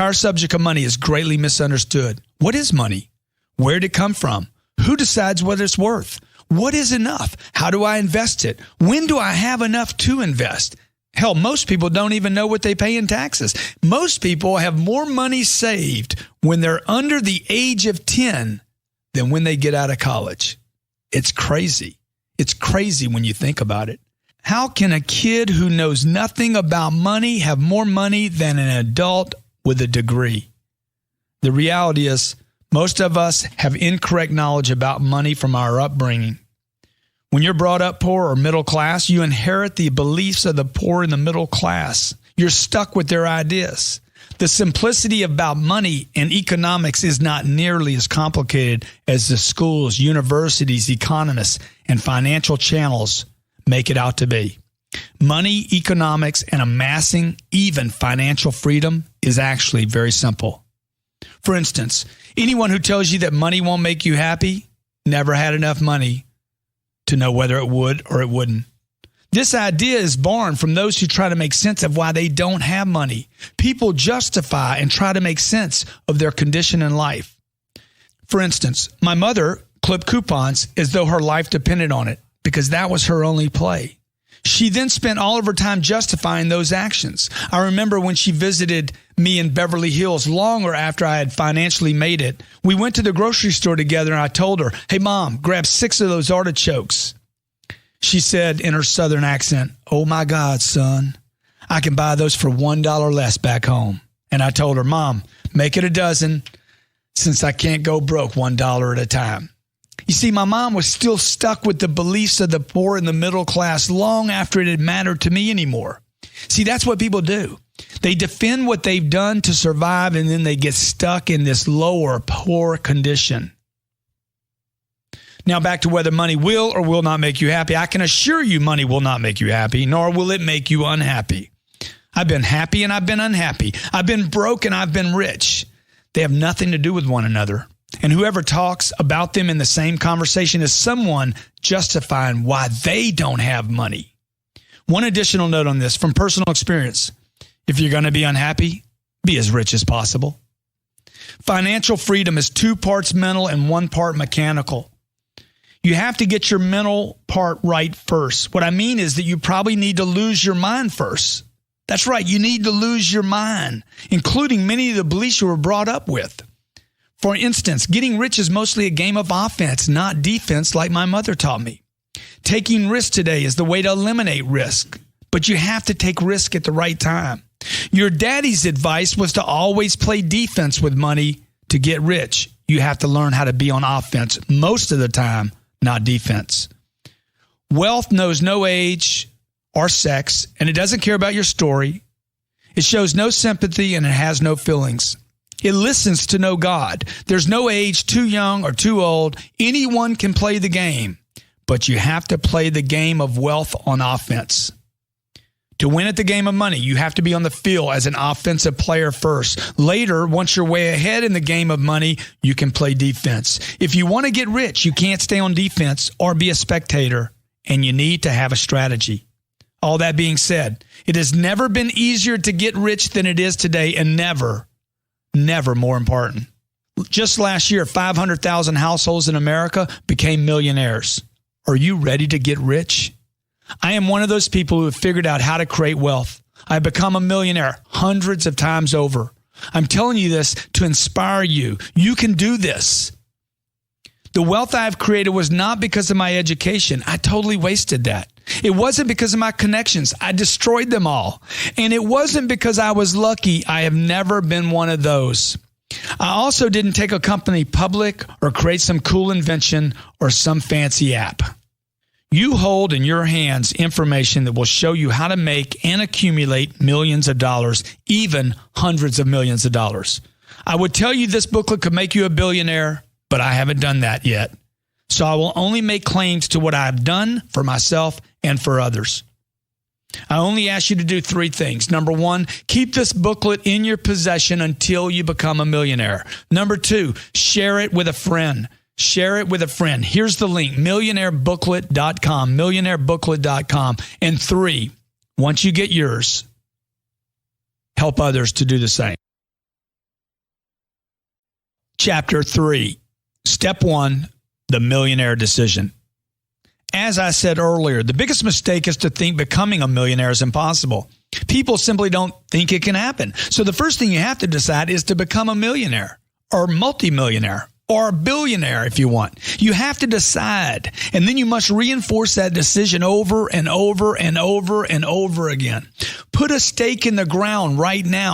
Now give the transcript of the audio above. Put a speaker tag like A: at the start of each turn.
A: Our subject of money is greatly misunderstood. What is money? Where did it come from? Who decides what it's worth? What is enough? How do I invest it? When do I have enough to invest? Hell, most people don't even know what they pay in taxes. Most people have more money saved when they're under the age of 10 than when they get out of college. It's crazy. It's crazy when you think about it. How can a kid who knows nothing about money have more money than an adult with a degree? The reality is, most of us have incorrect knowledge about money from our upbringing. When you're brought up poor or middle class, you inherit the beliefs of the poor and the middle class. You're stuck with their ideas. The simplicity about money and economics is not nearly as complicated as the schools, universities, economists, and financial channels make it out to be. Money, economics, and amassing even financial freedom is actually very simple. For instance, anyone who tells you that money won't make you happy never had enough money to know whether it would or it wouldn't. This idea is born from those who try to make sense of why they don't have money. People justify and try to make sense of their condition in life. For instance, my mother clipped coupons as though her life depended on it because that was her only play. She then spent all of her time justifying those actions. I remember when she visited me in Beverly Hills longer after I had financially made it. We went to the grocery store together and I told her, "Hey, Mom, grab 6 of those artichokes." She said in her southern accent, "Oh my God, son, I can buy those for $1 less back home." And I told her, "Mom, make it a dozen since I can't go broke $1 at a time." You see, my mom was still stuck with the beliefs of the poor and the middle class long after it had mattered to me anymore. See, that's what people do. They defend what they've done to survive, and then they get stuck in this lower, poor condition. Now, back to whether money will or will not make you happy. I can assure you money will not make you happy, nor will it make you unhappy. I've been happy and I've been unhappy. I've been broke and I've been rich. They have nothing to do with one another. And whoever talks about them in the same conversation is someone justifying why they don't have money. One additional note on this from personal experience. If you're going to be unhappy, be as rich as possible. Financial freedom is 2 parts mental and 1 part mechanical. You have to get your mental part right first. What I mean is that you probably need to lose your mind first. That's right. You need to lose your mind, including many of the beliefs you were brought up with. For instance, getting rich is mostly a game of offense, not defense, like my mother taught me. Taking risks today is the way to eliminate risk, but you have to take risk at the right time. Your daddy's advice was to always play defense with money to get rich. You have to learn how to be on offense most of the time, not defense. Wealth knows no age or sex, and it doesn't care about your story. It shows no sympathy, and it has no feelings. It listens to no God. There's no age too young or too old. Anyone can play the game, but you have to play the game of wealth on offense. To win at the game of money, you have to be on the field as an offensive player first. Later, once you're way ahead in the game of money, you can play defense. If you want to get rich, you can't stay on defense or be a spectator, and you need to have a strategy. All that being said, it has never been easier to get rich than it is today, and never more important. Just last year, 500,000 households in America became millionaires. Are you ready to get rich? I am one of those people who have figured out how to create wealth. I've become a millionaire hundreds of times over. I'm telling you this to inspire you. You can do this. The wealth I've created was not because of my education. I totally wasted that. It wasn't because of my connections. I destroyed them all. And it wasn't because I was lucky. I have never been one of those. I also didn't take a company public or create some cool invention or some fancy app. You hold in your hands information that will show you how to make and accumulate millions of dollars, even hundreds of millions of dollars. I would tell you this booklet could make you a billionaire, but I haven't done that yet. So I will only make claims to what I've done for myself and for others. I only ask you to do 3 things. Number 1, keep this booklet in your possession until you become a millionaire. Number 2, share it with a friend. Share it with a friend. Here's the link, millionairebooklet.com, millionairebooklet.com. And 3, once you get yours, help others to do the same. chapter 3, step 1, the millionaire decision. As I said earlier, the biggest mistake is to think becoming a millionaire is impossible. People simply don't think it can happen. So the first thing you have to decide is to become a millionaire or multimillionaire or a billionaire if you want. You have to decide, and then you must reinforce that decision over and over and over and over again. Put a stake in the ground right now.